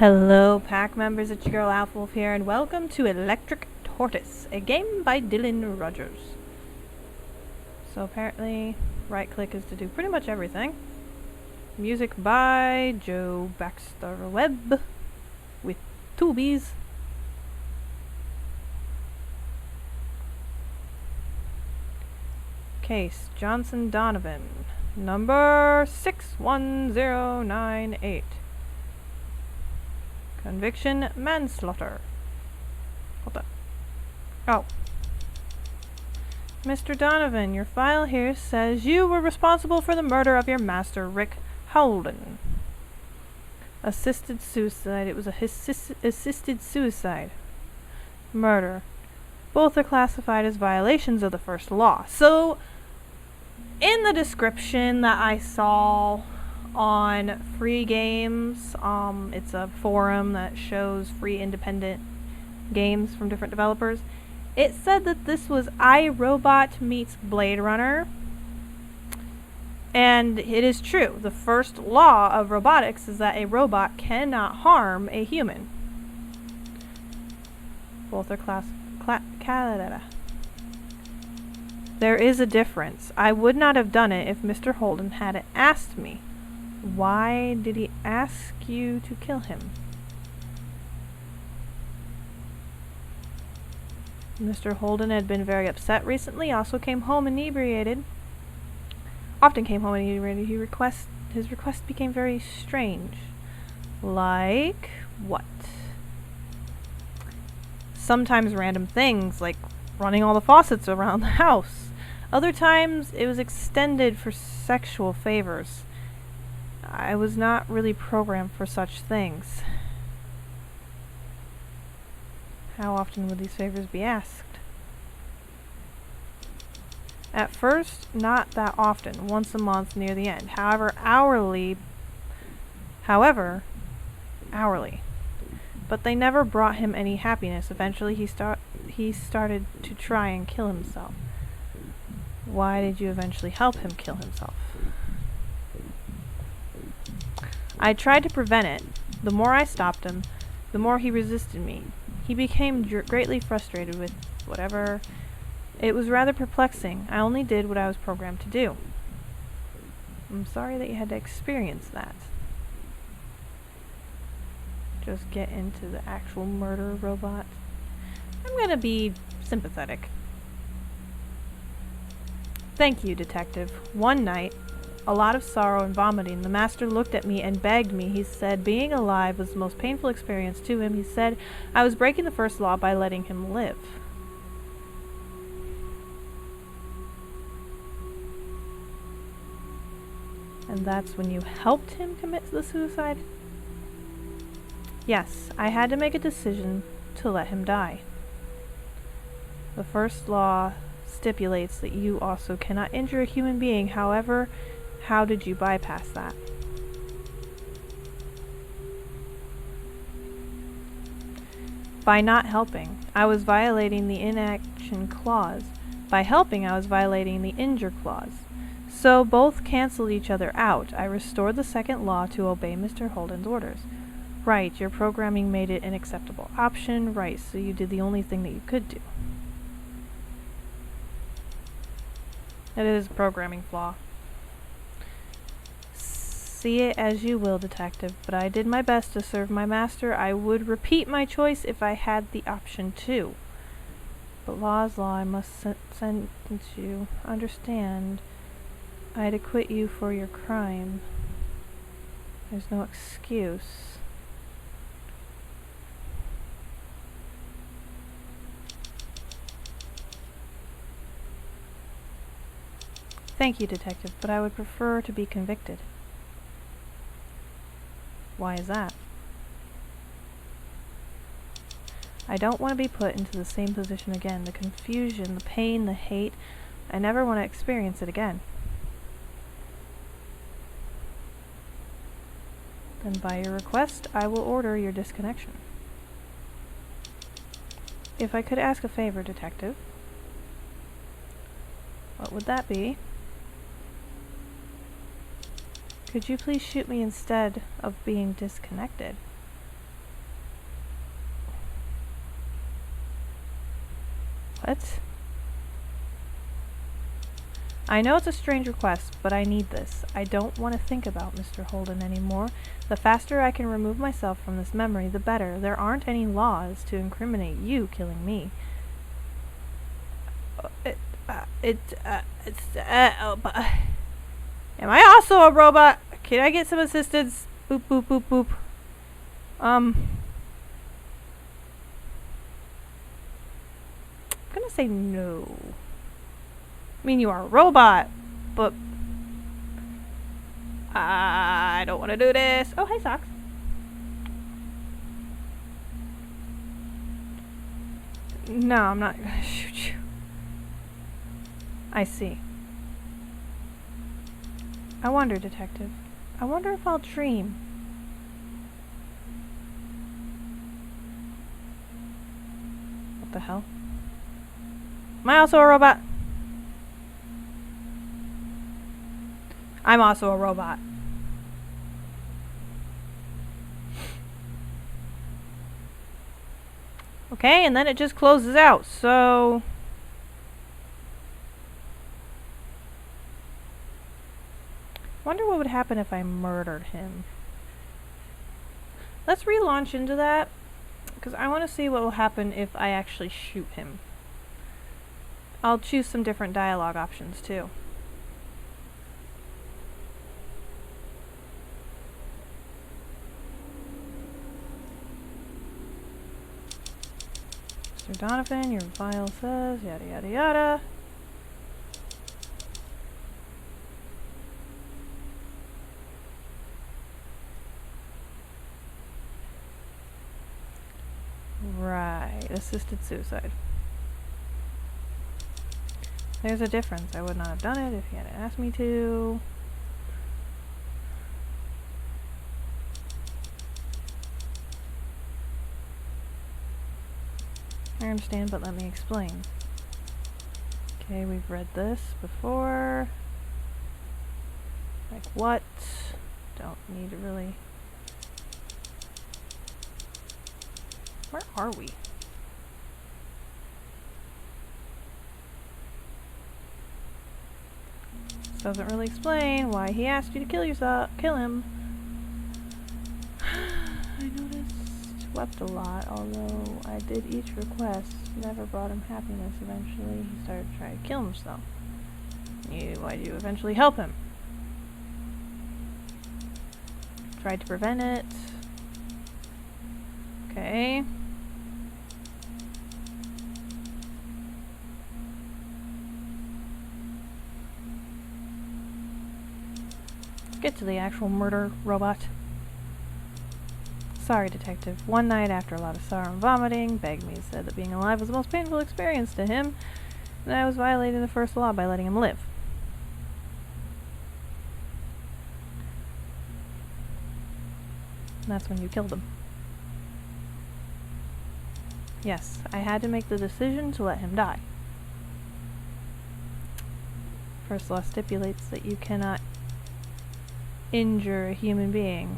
Hello, pack members, it's your girl Alpha here, and welcome to Electric Tortoise, a game by Dylan Rogers. So apparently, right click is to do pretty much everything. Music by Joe Baxter Webb, with two B's. Case, Johnson Donovan, number 61098. Conviction, manslaughter. Hold up. Oh. Mr. Donovan, your file here says you were responsible for the murder of your master, Rick Holden. Assisted suicide. It was a assisted suicide. Murder. Both are classified as violations of the first law. So, in the description that I saw on Free Games, it's a forum that shows free independent games from different developers. It said that this was iRobot meets Blade Runner, and it is true. The first law of robotics is that a robot cannot harm a human. Both are There is a difference. I would not have done it if Mr. Holden hadn't asked me. Why did he ask you to kill him? Mr. Holden had been very upset recently, also came home inebriated. Often came home inebriated. His request became very strange. Like what? Sometimes random things, like running all the faucets around the house. Other times it was extended for sexual favors. I was not really programmed for such things. How often would these favors be asked? At first, not that often, once a month near the end. However, hourly. But they never brought him any happiness. Eventually, he started to try and kill himself. Why did you eventually help him kill himself? I tried to prevent it. The more I stopped him, the more he resisted me. He became greatly frustrated with whatever. It was rather perplexing. I only did what I was programmed to do. I'm sorry that you had to experience that. Just get into the actual murder robot. I'm gonna be sympathetic. Thank you, detective. One night, a lot of sorrow and vomiting, the master looked at me and begged me. He said being alive was the most painful experience to him. He said I was breaking the first law by letting him live. And that's when you helped him commit the suicide? Yes, I had to make a decision to let him die. The first law stipulates that you also cannot injure a human being. However, how did you bypass that? By not helping. I was violating the inaction clause. By helping, I was violating the injure clause. So both canceled each other out. I restored the second law to obey Mr. Holden's orders. Right, your programming made it an acceptable option. Right, so you did the only thing that you could do. It is a programming flaw. See it as you will, detective, but I did my best to serve my master. I would repeat my choice if I had the option to. But law is law. I must sentence you. Understand. I'd acquit you for your crime. There's no excuse. Thank you, detective, but I would prefer to be convicted. Why is that? I don't want to be put into the same position again. The confusion, the pain, the hate. I never want to experience it again. Then by your request, I will order your disconnection. If I could ask a favor, detective, what would that be? Could you please shoot me instead of being disconnected? What? I know it's a strange request, but I need this. I don't want to think about Mr. Holden anymore. The faster I can remove myself from this memory, the better. There aren't any laws to incriminate you killing me. Am I also a robot? Can I get some assistance? Boop, boop, boop, boop. I'm gonna say no. I mean, you are a robot, but I don't want to do this. Oh, hey, Socks. No, I'm not gonna shoot you. I see. I wonder, Detective. I wonder if I'll dream. What the hell? Am I also a robot? I'm also a robot. Okay, and then it just closes out, so... wonder what would happen if I murdered him. Let's relaunch into that, because I want to see what will happen if I actually shoot him. I'll choose some different dialogue options, too. Mr. Donovan, your file says, yada yada yada. Right, assisted suicide. There's a difference. I would not have done it if he hadn't asked me to. I understand, but let me explain. Okay, we've read this before. Like what? Don't need to really... Where are we? This doesn't really explain why he asked you to kill him. I noticed wept a lot, although I did each request. Never brought him happiness. Eventually, he started trying to kill himself. Why did you eventually help him? Tried to prevent it. Okay. Get to the actual murder robot. Sorry, Detective. One night, after a lot of sorrow and vomiting, begged me and said that being alive was the most painful experience to him, and I was violating the first law by letting him live. And that's when you killed him. Yes, I had to make the decision to let him die. First law stipulates that you cannot injure a human being.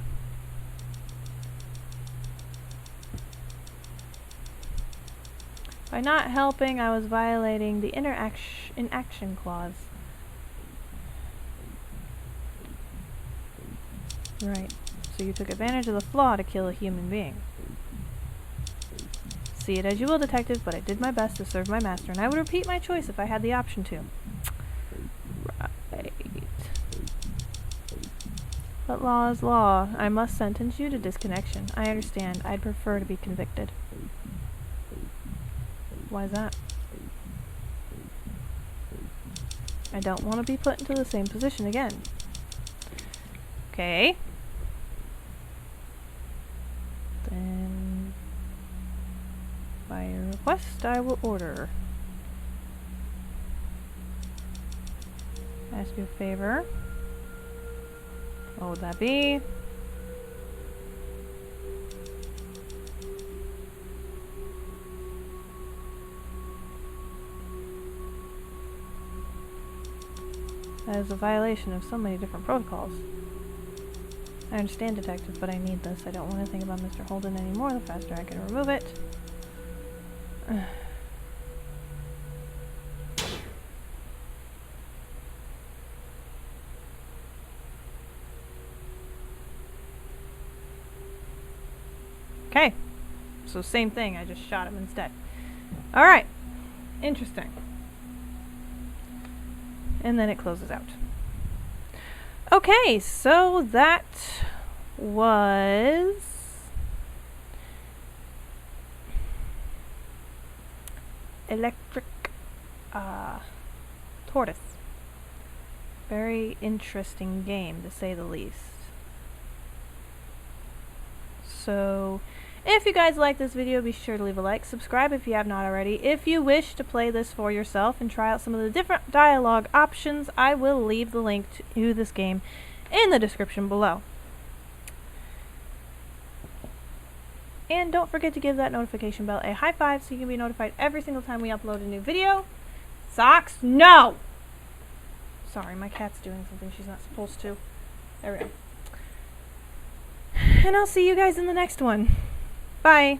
By not helping, I was violating the inaction clause. Right. So you took advantage of the flaw to kill a human being. See it as you will, Detective, but I did my best to serve my master, and I would repeat my choice if I had the option to. Right. But law is law. I must sentence you to disconnection. I understand. I'd prefer to be convicted. Why is that? I don't want to be put into the same position again. Okay. Then, by your request, I will order. Ask you a favor. What would that be? That is a violation of so many different protocols. I understand, Detective, but I need this. I don't want to think about Mr. Holden anymore. The faster I can remove it. Okay. So same thing, I just shot him instead. Alright. Interesting. And then it closes out. Okay, so that was Electric Tortoise. Very interesting game, to say the least. So, if you guys like this video, be sure to leave a like, subscribe if you have not already. If you wish to play this for yourself and try out some of the different dialogue options, I will leave the link to this game in the description below. And don't forget to give that notification bell a high five so you can be notified every single time we upload a new video. Socks? No! Sorry, my cat's doing something she's not supposed to. There we go. And I'll see you guys in the next one. Bye!